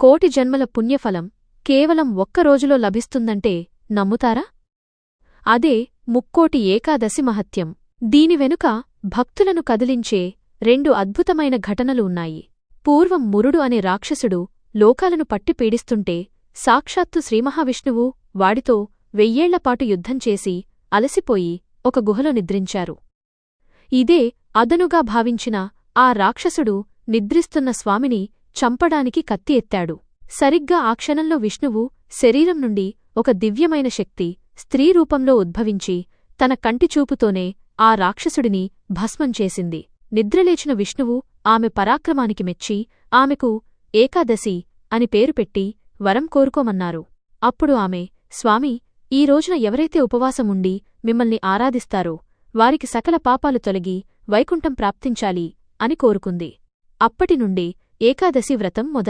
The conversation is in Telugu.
కోటి జన్మల పుణ్యఫలం కేవలం ఒక్క రోజులో లభిస్తుందంటే నమ్ముతారా? అదే ముక్కోటి ఏకాదశి మహత్యం. దీని వెనుక భక్తులను కదిలించే 2 అద్భుతమైన ఘటనలు ఉన్నాయి. పూర్వం మురుడు అనే రాక్షసుడు లోకాలను పట్టి పీడిస్తుంటే సాక్షాత్తు శ్రీమహావిష్ణువు వాడితో 1000 ఏళ్లపాటు యుద్ధం చేసి అలసిపోయి ఒక గుహలో నిద్రించారు. ఇదే అదనుగా భావించిన ఆ రాక్షసుడు నిద్రిస్తున్న స్వామిని చంపడానికి కత్తి ఎత్తాడు. సరిగ్గా ఆ క్షణంలో విష్ణువు శరీరం నుండి ఒక దివ్యమైన శక్తి స్త్రీ రూపంలో ఉద్భవించి తన కంటిచూపుతోనే ఆ రాక్షసుడిని భస్మం చేసింది. నిద్రలేచిన విష్ణువు ఆమె పరాక్రమానికి మెచ్చి ఆమెకు ఏకాదశి అని పేరు పెట్టి వరం కోరుకోమన్నారు. అప్పుడు ఆమె, స్వామి, ఈ రోజున ఎవరైతే ఉపవాసముండి మిమ్మల్ని ఆరాధిస్తారో వారికి సకల పాపాలు తొలగి వైకుంఠం ప్రాప్తించాలి అని కోరుకుంది. అప్పటినుండి ఏకాదశి వ్రతం మొదలైంది.